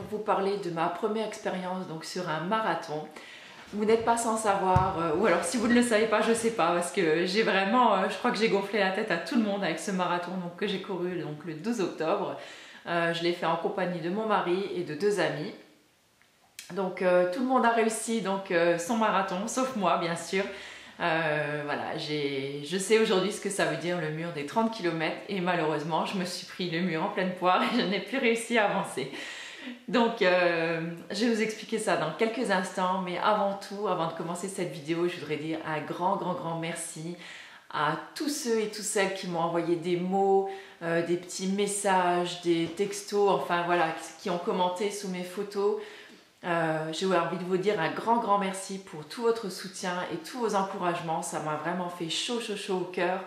vous parler de ma première expérience donc sur un marathon. Vous n'êtes pas sans savoir, ou alors si vous ne le savez pas, je sais pas, parce que j'ai vraiment, je crois que j'ai gonflé la tête à tout le monde avec ce marathon donc, que j'ai couru donc, le 12 octobre. Je l'ai fait en compagnie de mon mari et de 2 amis. Donc tout le monde a réussi donc, son marathon, sauf moi bien sûr. Voilà, je sais aujourd'hui ce que ça veut dire le mur des 30 km et malheureusement je me suis pris le mur en pleine poire et je n'ai plus réussi à avancer. Donc je vais vous expliquer ça dans quelques instants, mais avant tout, avant de commencer cette vidéo, je voudrais dire un grand merci à tous ceux et toutes celles qui m'ont envoyé des mots, des petits messages, des textos, enfin voilà, qui ont commenté sous mes photos. J'ai envie de vous dire un grand merci pour tout votre soutien et tous vos encouragements. Ça m'a vraiment fait chaud au cœur.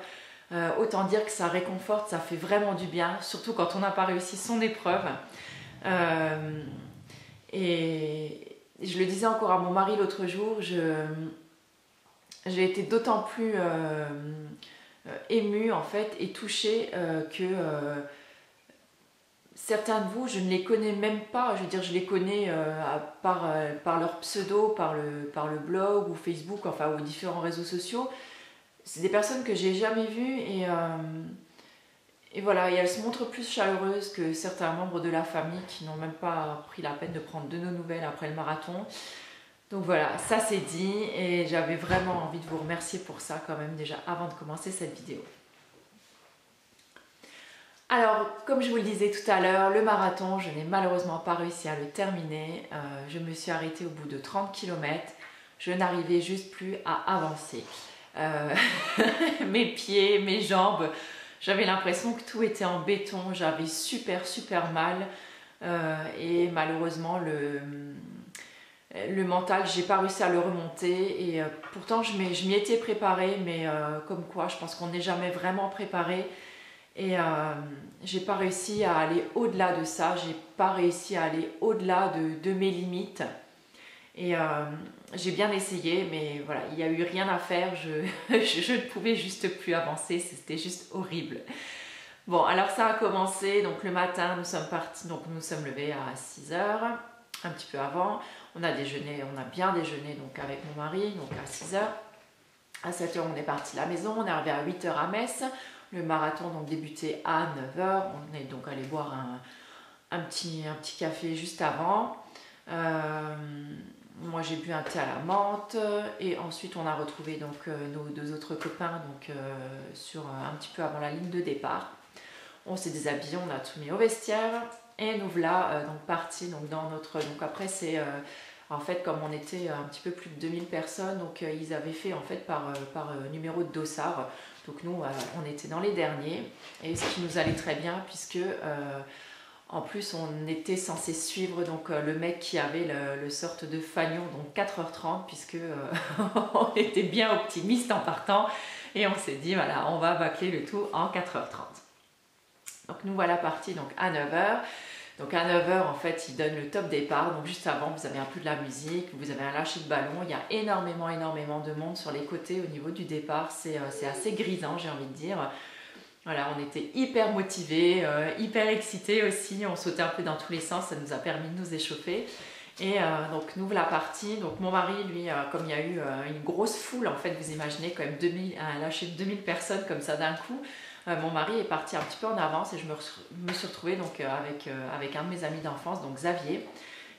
Autant dire que ça réconforte, ça fait vraiment du bien, surtout quand on n'a pas réussi son épreuve. Et je le disais encore à mon mari l'autre jour, j'ai été d'autant plus émue en fait et touchée que certains de vous, je ne les connais même pas, je veux dire je les connais par leur pseudo, par le blog ou Facebook, enfin ou différents réseaux sociaux. C'est des personnes que j'ai jamais vues et voilà, et elles se montrent plus chaleureuses que certains membres de la famille qui n'ont même pas pris la peine de prendre de nos nouvelles après le marathon. Donc voilà, ça c'est dit et j'avais vraiment envie de vous remercier pour ça quand même déjà avant de commencer cette vidéo. Alors, comme je vous le disais tout à l'heure, le marathon, je n'ai malheureusement pas réussi à le terminer. Je me suis arrêtée au bout de 30 km. Je n'arrivais juste plus à avancer. Mes pieds, mes jambes, j'avais l'impression que tout était en béton. J'avais super mal. Et malheureusement, le mental, j'ai pas réussi à le remonter. Et pourtant, je m'y étais préparée, mais comme quoi, je pense qu'on n'est jamais vraiment préparé. Et j'ai pas réussi à aller au-delà de ça, j'ai pas réussi à aller au-delà de mes limites. Et j'ai bien essayé, mais voilà, il n'y a eu rien à faire, je ne pouvais juste plus avancer, c'était juste horrible. Bon, alors ça a commencé, donc le matin, nous sommes partis, donc nous sommes levés à 6 h, un petit peu avant. On a déjeuné, on a bien déjeuné donc avec mon mari, donc à 6 h. À 7 h, on est parti de la maison, on est arrivé à 8 h à Metz. Le marathon donc débutait à 9 h. On est donc allé boire un petit café juste avant. Moi j'ai bu un thé à la menthe et ensuite on a retrouvé donc nos 2 autres copains donc un petit peu avant la ligne de départ. On s'est déshabillé, on a tout mis au vestiaire et nous voilà donc partis donc dans notre donc après c'est en fait comme on était un petit peu plus de 2000 personnes donc ils avaient fait en fait par numéro de dossard. Donc nous, on était dans les derniers et ce qui nous allait très bien puisque en plus on était censé suivre donc, le mec qui avait le sorte de fanion, donc 4 h 30 puisque on était bien optimiste en partant et on s'est dit voilà, on va bâcler le tout en 4 h 30. Donc nous voilà partis donc, à 9 h. Donc à 9 h en fait il donne le top départ, donc juste avant vous avez un peu de la musique, vous avez un lâcher de ballon, il y a énormément de monde sur les côtés au niveau du départ, c'est assez grisant j'ai envie de dire. Voilà, on était hyper motivés, hyper excités aussi, on sautait un peu dans tous les sens, ça nous a permis de nous échauffer. Et donc nous voilà partis, donc mon mari lui comme il y a eu une grosse foule en fait, vous imaginez quand même un lâcher de 2000 personnes comme ça d'un coup. Mon mari est parti un petit peu en avance et je me suis retrouvée donc, avec un de mes amis d'enfance, donc Xavier.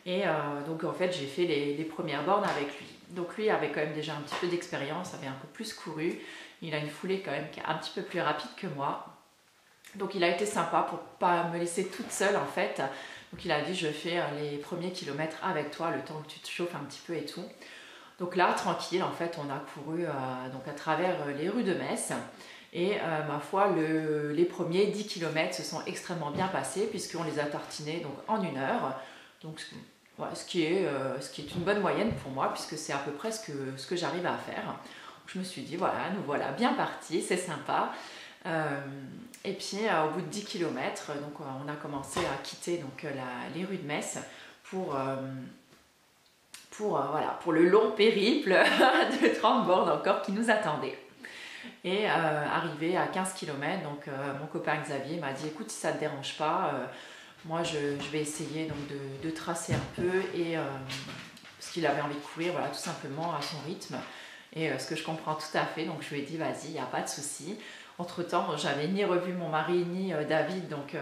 Et donc en fait j'ai fait les premières bornes avec lui. Donc lui avait quand même déjà un petit peu d'expérience, avait un peu plus couru. Il a une foulée quand même qui est un petit peu plus rapide que moi. Donc il a été sympa pour pas me laisser toute seule en fait. Donc il a dit je fais les premiers kilomètres avec toi, le temps que tu te chauffes un petit peu et tout. Donc là tranquille en fait on a couru donc à travers les rues de Metz. Et ma foi, les premiers 10 km se sont extrêmement bien passés puisqu'on les a tartinés donc, en 1 heure. Donc, ouais, ce qui est une bonne moyenne pour moi puisque c'est à peu près ce que j'arrive à faire. Donc, je me suis dit, voilà, nous voilà bien partis, c'est sympa. Et puis, au bout de 10 km, donc, on a commencé à quitter donc, les rues de Metz pour le long périple de 30 bornes encore qui nous attendait. Et arrivé à 15 km, donc mon copain Xavier m'a dit écoute si ça ne te dérange pas, moi je vais essayer donc de tracer un peu et parce qu'il avait envie de courir, voilà, tout simplement à son rythme. Et ce que je comprends tout à fait, donc je lui ai dit vas-y, il n'y a pas de souci. Entre-temps, j'avais ni revu mon mari ni David, donc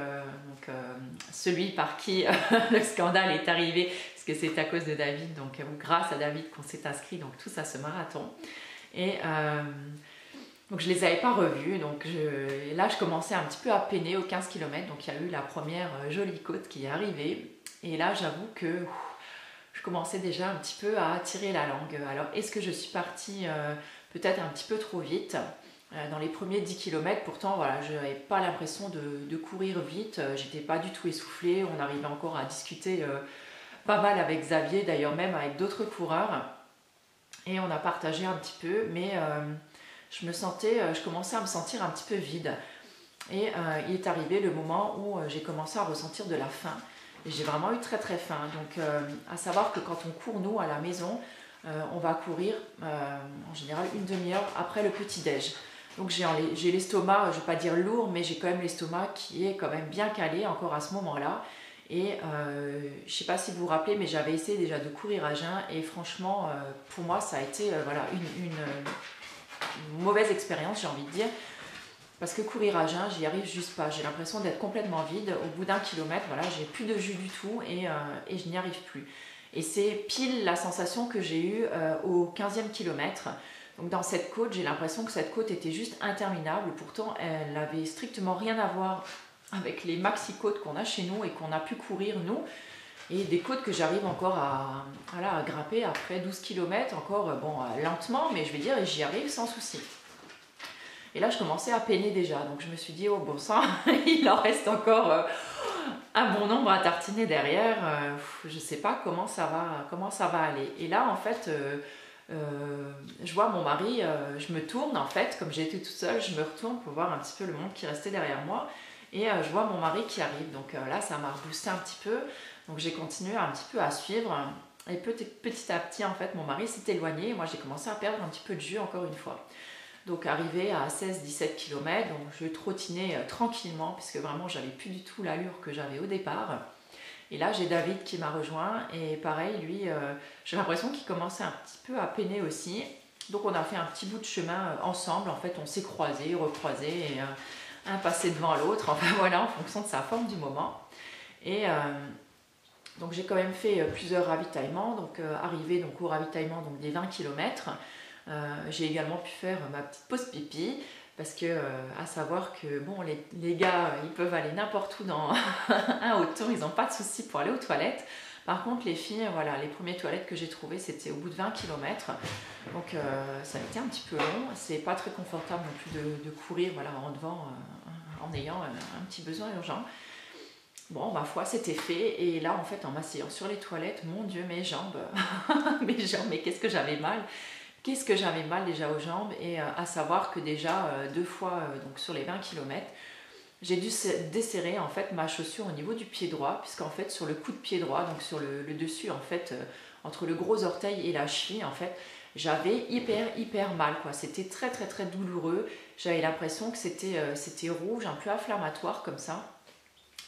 celui par qui le scandale est arrivé, parce que c'est à cause de David, donc grâce à David qu'on s'est inscrit donc tous à ce marathon. Et donc je les avais pas revus, donc là je commençais un petit peu à peiner aux 15 km, donc il y a eu la première jolie côte qui est arrivée. Et là j'avoue que je commençais déjà un petit peu à tirer la langue. Alors est-ce que je suis partie peut-être un petit peu trop vite dans les premiers 10 km? Pourtant voilà, je n'avais pas l'impression de courir vite, j'étais pas du tout essoufflée, on arrivait encore à discuter pas mal avec Xavier, d'ailleurs même avec d'autres coureurs, et on a partagé un petit peu, mais je commençais à me sentir un petit peu vide. Et il est arrivé le moment où j'ai commencé à ressentir de la faim. Et j'ai vraiment eu très très faim. Donc à savoir que quand on court nous à la maison, on va courir en général une demi-heure après le petit-déj. Donc j'ai l'estomac, je ne vais pas dire lourd, mais j'ai quand même l'estomac qui est quand même bien calé encore à ce moment-là. Et je ne sais pas si vous vous rappelez, mais j'avais essayé déjà de courir à jeun et franchement pour moi ça a été voilà, une mauvaise expérience, j'ai envie de dire. Parce que courir à jeun, j'y arrive juste pas. J'ai l'impression d'être complètement vide. Au bout d'un kilomètre, voilà, j'ai plus de jus du tout et je n'y arrive plus. Et c'est pile la sensation que j'ai eue au 15e kilomètre. Donc dans cette côte, j'ai l'impression que cette côte était juste interminable. Pourtant, elle n'avait strictement rien à voir avec les maxi-côtes qu'on a chez nous et qu'on a pu courir nous. Et des côtes que j'arrive encore à grimper après 12 km, encore lentement, mais je vais dire, j'y arrive sans souci. Et là, je commençais à peiner déjà, donc je me suis dit, oh bon sang, il en reste encore un bon nombre à tartiner derrière, je ne sais pas comment ça va aller. Et là, en fait, je vois mon mari, je me tourne, en fait, comme j'étais toute seule, je me retourne pour voir un petit peu le monde qui restait derrière moi, et je vois mon mari qui arrive, donc là, ça m'a reboosté un petit peu, donc j'ai continué un petit peu à suivre, et petit à petit, en fait, mon mari s'est éloigné, et moi, j'ai commencé à perdre un petit peu de jus encore une fois. Donc arrivé à 16-17 km, donc je trottinais tranquillement puisque vraiment j'avais plus du tout l'allure que j'avais au départ. Et là j'ai David qui m'a rejoint et pareil lui j'ai l'impression qu'il commençait un petit peu à peiner aussi. Donc on a fait un petit bout de chemin ensemble, en fait on s'est croisés, recroisés et un passé devant l'autre, enfin voilà en fonction de sa forme du moment. Et donc j'ai quand même fait plusieurs ravitaillements, donc arrivé donc, au ravitaillement donc, des 20 km. J'ai également pu faire ma petite pause pipi parce que à savoir que bon les gars ils peuvent aller n'importe où dans un auto, ils n'ont pas de soucis pour aller aux toilettes. Par contre les filles, voilà, les premières toilettes que j'ai trouvées c'était au bout de 20 km, donc ça a été un petit peu long, c'est pas très confortable non plus de courir voilà, en devant en ayant un petit besoin urgent. Bon, ma foi, c'était fait. Et là, en fait, en m'asseyant sur les toilettes, mon Dieu, mes jambes, mais qu'est-ce que j'avais mal. Qu'est-ce que j'avais mal déjà aux jambes et à savoir que déjà 2 fois donc sur les 20 km, j'ai dû desserrer en fait ma chaussure au niveau du pied droit puisqu'en fait sur le coup de pied droit, donc sur le dessus en fait, entre le gros orteil et la cheville en fait, j'avais hyper mal quoi. C'était très très très douloureux. J'avais l'impression que c'était rouge, un peu inflammatoire comme ça.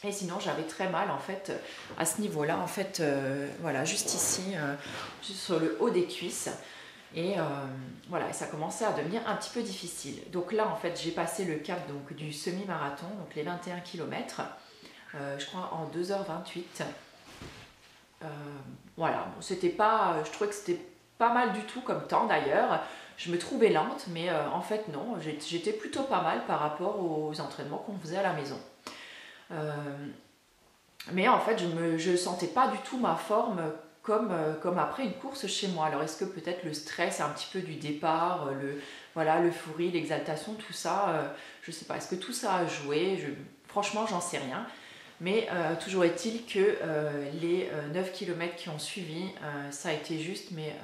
Et sinon j'avais très mal en fait à ce niveau-là en fait, voilà juste ici, juste sur le haut des cuisses. Et voilà, ça commençait à devenir un petit peu difficile. Donc là, en fait, j'ai passé le cap donc, du semi-marathon, donc les 21 km, je crois en 2h28. Voilà, bon, c'était pas, je trouvais que c'était pas mal du tout comme temps d'ailleurs. Je me trouvais lente, mais en fait non, j'étais plutôt pas mal par rapport aux entraînements qu'on faisait à la maison. Mais en fait, je ne sentais pas du tout ma forme comme après une course chez moi. Alors est-ce que peut-être le stress un petit peu du départ, l'euphorie, l'exaltation, tout ça, je ne sais pas, est-ce que tout ça a joué? Franchement, j'en sais rien. Mais toujours est-il que les 9 km qui ont suivi, ça a été juste, mais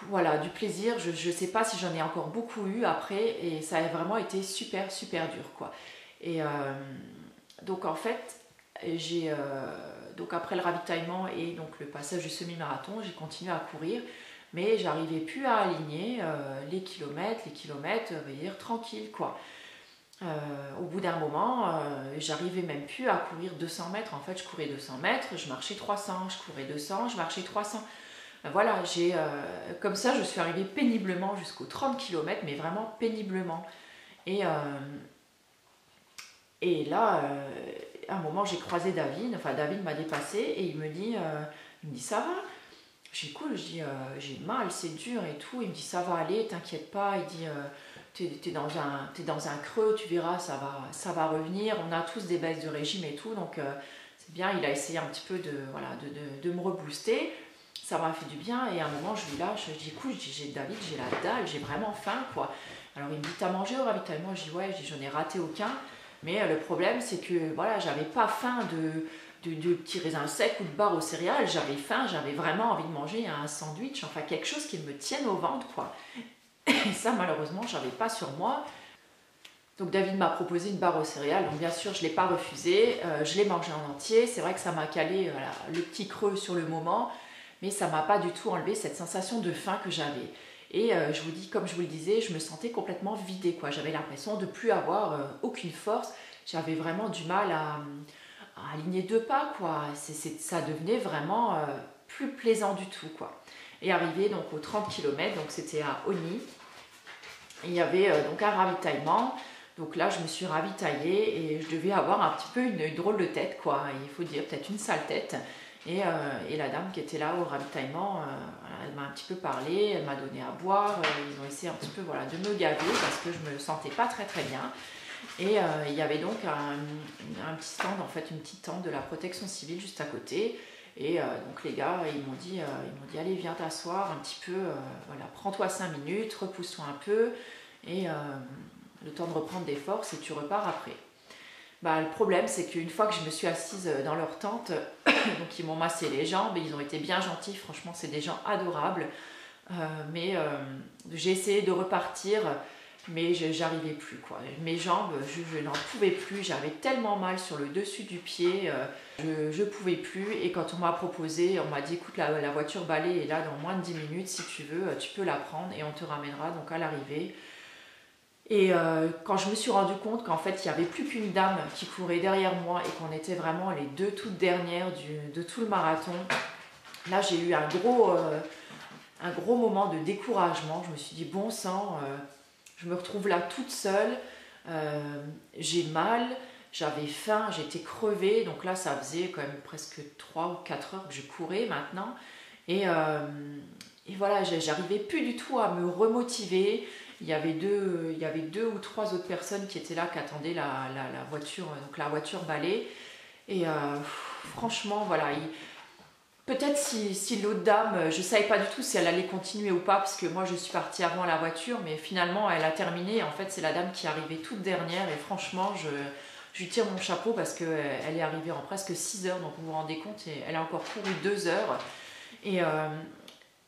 voilà, du plaisir. Je ne sais pas si j'en ai encore beaucoup eu après, et ça a vraiment été super dur, quoi. Et donc en fait, donc après le ravitaillement et donc le passage du semi-marathon, j'ai continué à courir, mais j'arrivais plus à aligner les kilomètres, dire tranquille quoi. Au bout d'un moment, j'arrivais même plus à courir 200 mètres. En fait, je courais 200 mètres, je marchais 300, je courais 200, je marchais 300. Voilà, comme ça, je suis arrivée péniblement jusqu'aux 30 km, mais vraiment péniblement. Et, euh, et là, à un moment, j'ai croisé David. Enfin, David m'a dépassé et il me dit ça va? J'ai cool, je dis j'ai mal, c'est dur et tout. Il me dit ça va aller, t'inquiète pas. Il dit t'es dans un creux, tu verras, ça va revenir. On a tous des baisses de régime et tout, donc c'est bien. Il a essayé un petit peu de me rebooster. Ça m'a fait du bien et à un moment je lui lâche, je dis écoute, David, j'ai la dalle, j'ai vraiment faim quoi. Alors il me dit t'as mangé au ravitaillement? Je dis ouais, j'en ai raté aucun. Mais le problème c'est que voilà, j'avais pas faim de petits raisins secs ou de barres aux céréales, j'avais faim, j'avais vraiment envie de manger un sandwich, enfin quelque chose qui me tienne au ventre quoi. Et ça malheureusement j'avais pas sur moi. Donc David m'a proposé une barre aux céréales, donc bien sûr je ne l'ai pas refusé, je l'ai mangé en entier. C'est vrai que ça m'a calé voilà, le petit creux sur le moment, mais ça m'a pas du tout enlevé cette sensation de faim que j'avais. Et je vous dis, comme je vous le disais, je me sentais complètement vidée quoi. J'avais l'impression de plus avoir aucune force. J'avais vraiment du mal à aligner deux pas quoi. Ça devenait vraiment plus plaisant du tout quoi. Et arrivé donc aux 30 km, donc c'était à Oni, il y avait donc un ravitaillement. Donc là, je me suis ravitaillée et je devais avoir un petit peu une drôle de tête, quoi. Il faut dire, peut-être une sale tête. Et la dame qui était là au ravitaillement, voilà, elle m'a un petit peu parlé, elle m'a donné à boire. Ils ont essayé un petit peu voilà, de me gaver parce que je me sentais pas très très bien. Et il y avait donc un petit stand, en fait, une petite tente de la protection civile juste à côté. Et donc les gars, ils m'ont dit allez, viens t'asseoir un petit peu, voilà, prends-toi 5 minutes, repousse-toi un peu. Et le temps de reprendre des forces et tu repars après. Bah, le problème c'est qu'une fois que je me suis assise dans leur tente, donc ils m'ont massé les jambes et ils ont été bien gentils, franchement c'est des gens adorables, mais j'ai essayé de repartir mais j'arrivais plus quoi. Mes jambes, je n'en pouvais plus, j'avais tellement mal sur le dessus du pied, je pouvais plus. Et quand on m'a proposé, on m'a dit écoute la voiture balai est là dans moins de 10 minutes, si tu veux tu peux la prendre et on te ramènera donc à l'arrivée. Et quand je me suis rendu compte qu'en fait il n'y avait plus qu'une dame qui courait derrière moi et qu'on était vraiment les deux toutes dernières de tout le marathon, là j'ai eu un gros moment de découragement. Je me suis dit bon sang, je me retrouve là toute seule, j'ai mal, j'avais faim, j'étais crevée, donc là ça faisait quand même presque 3 ou 4 heures que je courais maintenant. Et voilà, j'arrivais plus du tout à me remotiver. Il y avait deux ou trois autres personnes qui étaient là, qui attendaient la voiture, donc la voiture balai. Et franchement, voilà, peut-être si l'autre dame, je ne savais pas du tout si elle allait continuer ou pas, parce que moi je suis partie avant la voiture, mais finalement elle a terminé. En fait, c'est la dame qui est arrivée toute dernière, et franchement, je lui tire mon chapeau parce qu'elle est arrivée en presque 6 heures, donc vous vous rendez compte, et elle a encore couru 2 heures. Et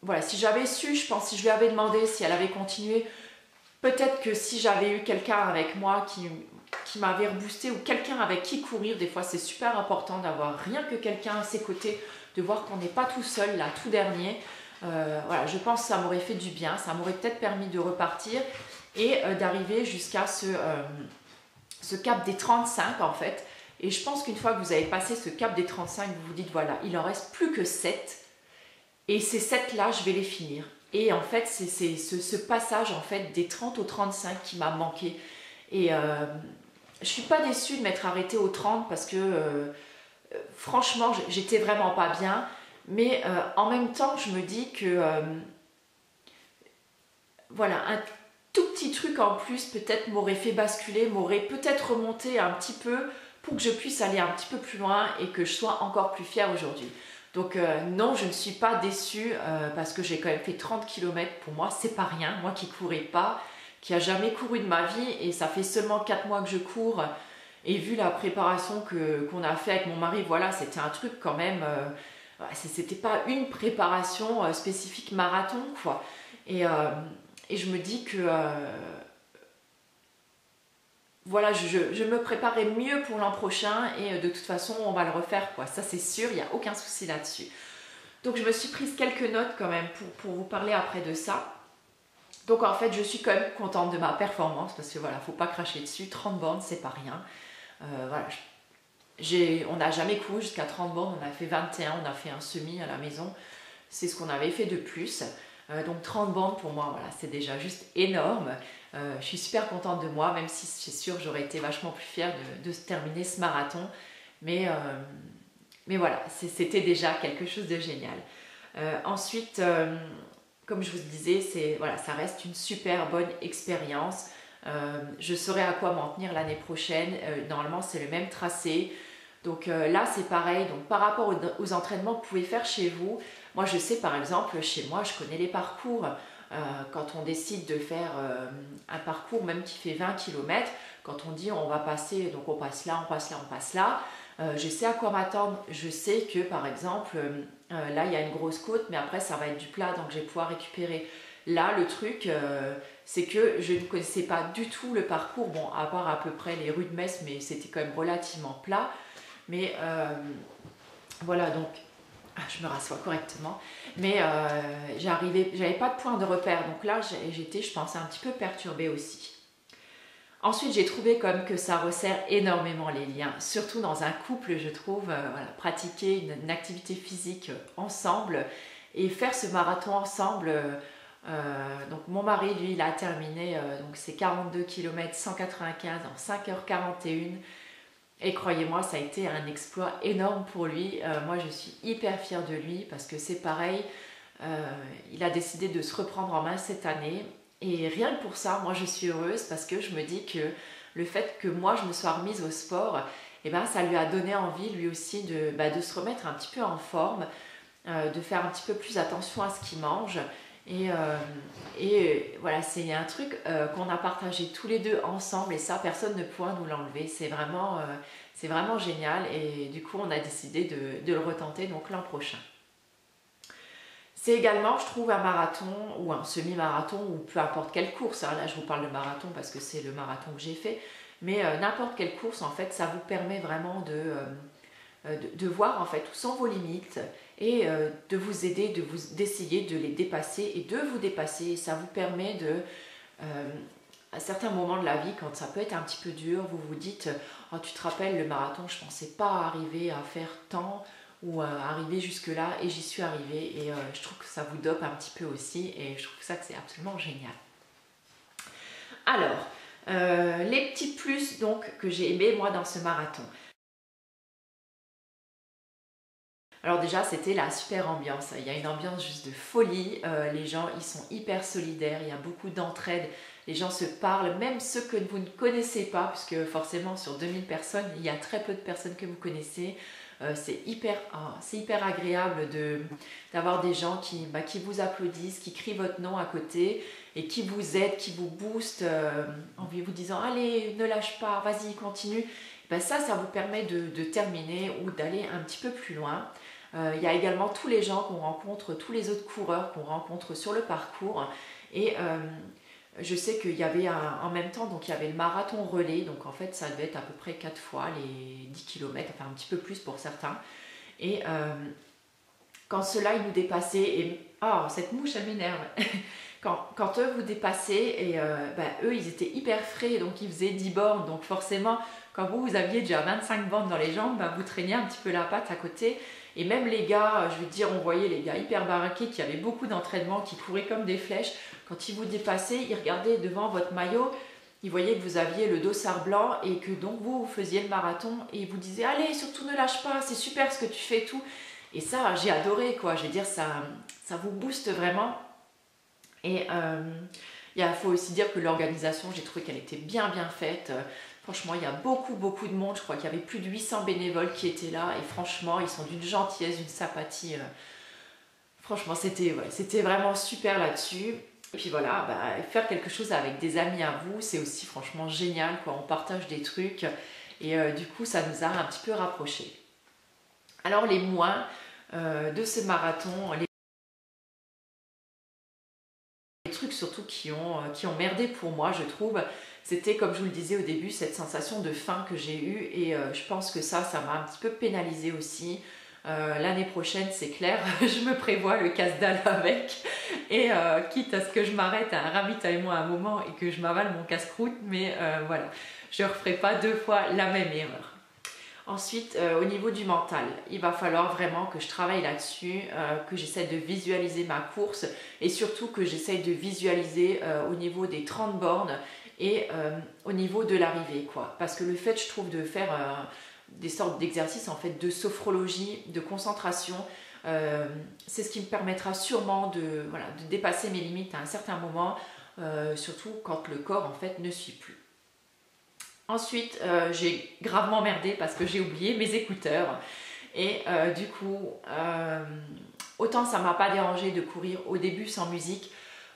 voilà, si j'avais su, je pense, si je lui avais demandé si elle avait continué, peut-être que si j'avais eu quelqu'un avec moi qui m'avait reboosté ou quelqu'un avec qui courir, des fois c'est super important d'avoir rien que quelqu'un à ses côtés, de voir qu'on n'est pas tout seul là, tout dernier. Voilà, je pense que ça m'aurait fait du bien, ça m'aurait peut-être permis de repartir et d'arriver jusqu'à ce cap des 35 en fait. Et je pense qu'une fois que vous avez passé ce cap des 35, vous vous dites voilà, il en reste plus que 7 et ces 7 là, je vais les finir. Et en fait, c'est ce passage en fait des 30 aux 35 qui m'a manqué. Et je suis pas déçue de m'être arrêtée aux 30 parce que franchement, j'étais vraiment pas bien. Mais en même temps, je me dis que voilà, un tout petit truc en plus peut-être m'aurait fait basculer, m'aurait peut-être remonté un petit peu pour que je puisse aller un petit peu plus loin et que je sois encore plus fière aujourd'hui. Donc non, je ne suis pas déçue parce que j'ai quand même fait 30 km. Pour moi, c'est pas rien. Moi qui courais pas, qui a jamais couru de ma vie, et ça fait seulement 4 mois que je cours. Et vu la préparation qu'on a fait avec mon mari, voilà, c'était un truc quand même. C'était pas une préparation spécifique marathon, quoi. Et je me dis que voilà, je me préparais mieux pour l'an prochain et de toute façon on va le refaire quoi, ça c'est sûr, il n'y a aucun souci là-dessus. Donc je me suis prise quelques notes quand même pour vous parler après de ça. Donc en fait, je suis quand même contente de ma performance parce que voilà, faut pas cracher dessus. 30 bornes, c'est pas rien. Voilà, on n'a jamais couru jusqu'à 30 bornes, on a fait 21, on a fait un semi à la maison. C'est ce qu'on avait fait de plus. Donc 30 bornes pour moi, voilà, c'est déjà juste énorme. Je suis super contente de moi, même si c'est sûr j'aurais été vachement plus fière de terminer ce marathon. Mais voilà, c'était déjà quelque chose de génial. Ensuite, comme je vous disais, voilà, ça reste une super bonne expérience. Je saurai à quoi m'en tenir l'année prochaine. Normalement, c'est le même tracé. Donc là, c'est pareil. Donc par rapport aux entraînements que vous pouvez faire chez vous, moi, je sais par exemple, chez moi, je connais les parcours. Quand on décide de faire un parcours même qui fait 20 km, quand on dit on va passer, donc on passe là, on passe là, on passe là, je sais à quoi m'attendre. Je sais que par exemple, là il y a une grosse côte, mais après ça va être du plat, donc je vais pouvoir récupérer. Là, le truc, c'est que je ne connaissais pas du tout le parcours, bon, à part à peu près les rues de Metz, mais c'était quand même relativement plat. Mais voilà, donc je me rassois correctement, mais j'avais pas de point de repère, donc là j'étais, je pense, un petit peu perturbée aussi. Ensuite, j'ai trouvé comme que ça resserre énormément les liens, surtout dans un couple, je trouve, voilà, pratiquer une activité physique ensemble et faire ce marathon ensemble. Donc mon mari, lui, il a terminé donc ses 42 km 195 en 5h41. Et croyez-moi, ça a été un exploit énorme pour lui. Moi, je suis hyper fière de lui parce que c'est pareil. Il a décidé de se reprendre en main cette année. Et rien que pour ça, moi, je suis heureuse parce que je me dis que le fait que moi, je me sois remise au sport, eh ben, ça lui a donné envie, lui aussi, de se remettre un petit peu en forme, de faire un petit peu plus attention à ce qu'il mange. Et voilà, c'est un truc qu'on a partagé tous les deux ensemble et ça, personne ne pourra nous l'enlever. C'est vraiment génial et du coup, on a décidé de le retenter donc l'an prochain. C'est également, je trouve, un marathon ou un semi-marathon ou peu importe quelle course. Hein. Là, je vous parle de marathon parce que c'est le marathon que j'ai fait. Mais n'importe quelle course, en fait, ça vous permet vraiment de voir en fait où sont vos limites et de vous aider, d'essayer de les dépasser et de vous dépasser. Ça vous permet à certains moments de la vie, quand ça peut être un petit peu dur, vous vous dites « Oh, tu te rappelles, le marathon, je ne pensais pas arriver à faire tant ou à arriver jusque-là et j'y suis arrivée. » Et je trouve que ça vous dope un petit peu aussi et je trouve que c'est absolument génial. Alors, les petits plus donc que j'ai aimés moi dans ce marathon. Alors déjà, c'était la super ambiance. Il y a une ambiance juste de folie. Les gens, ils sont hyper solidaires. Il y a beaucoup d'entraide. Les gens se parlent, même ceux que vous ne connaissez pas, puisque forcément, sur 2000 personnes, il y a très peu de personnes que vous connaissez. C'est hyper agréable d'avoir des gens qui vous applaudissent, qui crient votre nom à côté et qui vous aident, qui vous boostent en vous disant « Allez, ne lâche pas, vas-y, continue ». Ça vous permet de terminer ou d'aller un petit peu plus loin. Il y a également tous les gens qu'on rencontre, tous les autres coureurs qu'on rencontre sur le parcours. Et je sais qu'il y avait en même temps, donc il y avait le marathon relais. Donc en fait, ça devait être à peu près 4 fois les 10 km, enfin un petit peu plus pour certains. Et quand ceux-là, ils nous dépassaient, et oh, cette mouche, elle m'énerve. Quand eux vous dépassez, et eux, ils étaient hyper frais, donc ils faisaient 10 bornes. Donc forcément, quand vous aviez déjà 25 bornes dans les jambes, vous traîniez un petit peu la patte à côté. Et même les gars, je veux dire, on voyait les gars hyper baraqués qui avaient beaucoup d'entraînement, qui couraient comme des flèches. Quand ils vous dépassaient, ils regardaient devant votre maillot, ils voyaient que vous aviez le dossard blanc et que donc vous faisiez le marathon et ils vous disaient « Allez, surtout ne lâche pas, c'est super ce que tu fais et tout ». Et ça, j'ai adoré, quoi. Je veux dire, ça vous booste vraiment. Et il faut aussi dire que l'organisation, j'ai trouvé qu'elle était bien faite. Franchement, il y a beaucoup de monde. Je crois qu'il y avait plus de 800 bénévoles qui étaient là. Et franchement, ils sont d'une gentillesse, d'une sympathie. Franchement, c'était vraiment super là-dessus. Et puis voilà, faire quelque chose avec des amis à vous, c'est aussi franchement génial, quoi. On partage des trucs. Et du coup, ça nous a un petit peu rapprochés. Alors, les moins de ce marathon, les trucs surtout qui ont merdé pour moi, je trouve, c'était, comme je vous le disais au début, cette sensation de faim que j'ai eue et je pense que ça m'a un petit peu pénalisée aussi. L'année prochaine, c'est clair, je me prévois le casse-dalle avec. Et quitte à ce que je m'arrête à un ravitaillement à un moment et que je m'avale mon casse-croûte, mais voilà, je ne referai pas 2 fois la même erreur. Ensuite, au niveau du mental, il va falloir vraiment que je travaille là-dessus, que j'essaie de visualiser ma course et surtout que j'essaie de visualiser au niveau des 30 bornes et au niveau de l'arrivée, quoi. Parce que le fait, je trouve, de faire des sortes d'exercices en fait de sophrologie, de concentration, c'est ce qui me permettra sûrement de, voilà, de dépasser mes limites à un certain moment, surtout quand le corps en fait ne suit plus. Ensuite, j'ai gravement merdé parce que j'ai oublié mes écouteurs. Et du coup, autant ça ne m'a pas dérangé de courir au début sans musique,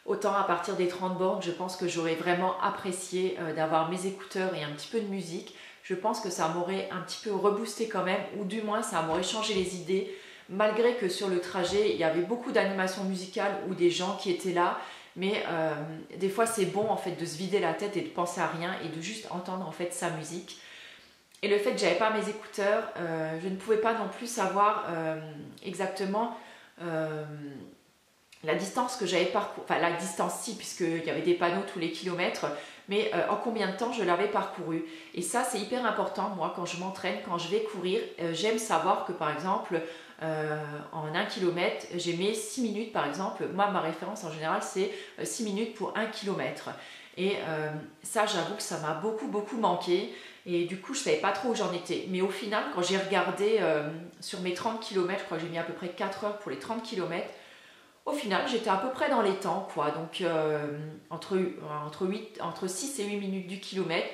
autant à partir des 30 bornes, je pense que j'aurais vraiment apprécié d'avoir mes écouteurs et un petit peu de musique. Je pense que ça m'aurait un petit peu reboosté quand même, ou du moins ça m'aurait changé les idées, malgré que sur le trajet, il y avait beaucoup d'animations musicales ou des gens qui étaient là. Mais des fois c'est bon en fait de se vider la tête et de penser à rien et de juste entendre en fait sa musique. Et le fait que j'avais pas mes écouteurs, je ne pouvais pas non plus savoir exactement la distance que j'avais parcouru. Enfin la distance si, puisqu'il y avait des panneaux tous les kilomètres, mais en combien de temps je l'avais parcouru. Et ça c'est hyper important, moi quand je m'entraîne, quand je vais courir, j'aime savoir que par exemple en 1 km, j'ai mis 6 minutes par exemple. Moi, ma référence en général, c'est 6 minutes pour 1 km. Et ça, j'avoue que ça m'a beaucoup manqué. Et du coup, je ne savais pas trop où j'en étais. Mais au final, quand j'ai regardé sur mes 30 km, je crois que j'ai mis à peu près 4 heures pour les 30 km. Au final, j'étais à peu près dans les temps, quoi. Donc, entre 6 et 8 minutes du kilomètre.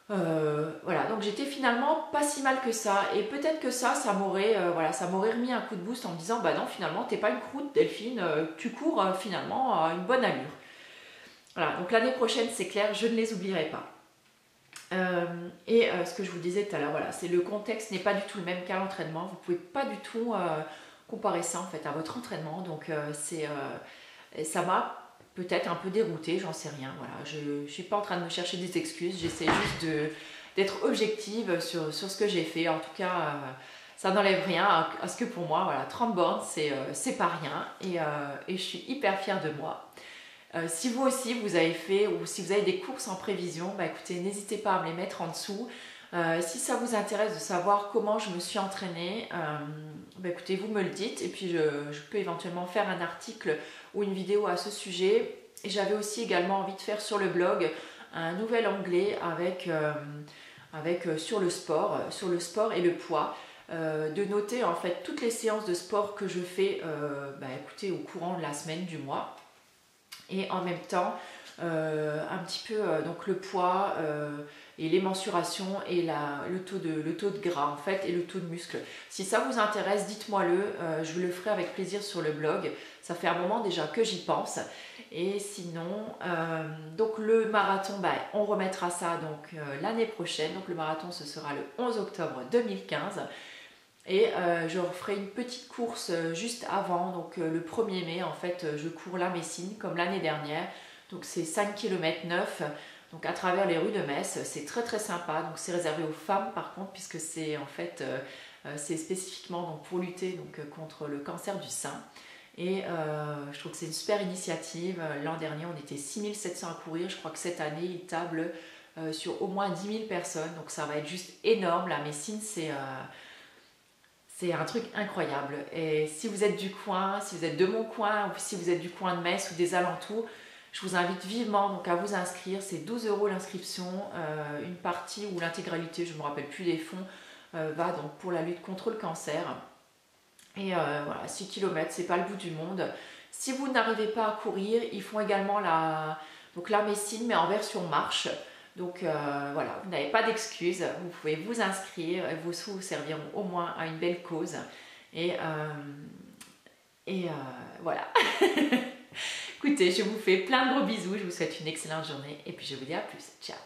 Voilà, donc j'étais finalement pas si mal que ça, et peut-être que ça m'aurait voilà, ça m'aurait remis un coup de boost en me disant bah non, finalement t'es pas une croûte Delphine, tu cours finalement à une bonne allure. Voilà, donc l'année prochaine c'est clair, je ne les oublierai pas. Ce que je vous disais tout à l'heure, voilà, c'est le contexte n'est pas du tout le même qu'à l'entraînement, vous pouvez pas du tout comparer ça en fait à votre entraînement, donc ça m'a peut-être un peu déroutée, j'en sais rien. Voilà, je ne suis pas en train de me chercher des excuses, j'essaie juste d'être objective sur ce que j'ai fait. En tout cas, ça n'enlève rien à ce que pour moi, voilà, 30 bornes, c'est pas rien. Et je suis hyper fière de moi. Si vous aussi, vous avez fait ou si vous avez des courses en prévision, bah écoutez, n'hésitez pas à me les mettre en dessous. Si ça vous intéresse de savoir comment je me suis entraînée, bah écoutez, vous me le dites et puis je peux éventuellement faire un article ou une vidéo à ce sujet. Et j'avais aussi également envie de faire sur le blog un nouvel onglet avec sur le sport et le poids, de noter en fait toutes les séances de sport que je fais bah écoutez, au courant de la semaine, du mois, et en même temps un petit peu donc le poids et les mensurations et le taux de gras en fait et le taux de muscle. Si ça vous intéresse, dites-moi-le, je le ferai avec plaisir sur le blog. Ça fait un moment déjà que j'y pense. Et sinon, donc le marathon, bah, on remettra ça donc l'année prochaine. Donc le marathon, ce sera le 11 octobre 2015. Et je referai une petite course juste avant, donc le 1er mai, en fait, je cours la Messine comme l'année dernière. Donc c'est 5 km 9, donc à travers les rues de Metz, c'est très sympa. Donc c'est réservé aux femmes par contre, puisque c'est en fait c'est spécifiquement donc, pour lutter donc, contre le cancer du sein. Et je trouve que c'est une super initiative. L'an dernier on était 6700 à courir, je crois que cette année ils tablent sur au moins 10 000 personnes, donc ça va être juste énorme. La Messine c'est un truc incroyable. Et si vous êtes du coin, si vous êtes de mon coin, ou si vous êtes du coin de Metz ou des alentours, je vous invite vivement donc à vous inscrire. C'est 12 € l'inscription, une partie ou l'intégralité, je ne me rappelle plus des fonds, va donc pour la lutte contre le cancer. Et voilà, 6 km, c'est pas le bout du monde. Si vous n'arrivez pas à courir, ils font également la Messine, mais en version marche. Donc voilà, vous n'avez pas d'excuses, vous pouvez vous inscrire, vos sous vous serviront au moins à une belle cause. Et voilà. Écoutez, je vous fais plein de gros bisous, je vous souhaite une excellente journée et puis je vous dis à plus. Ciao.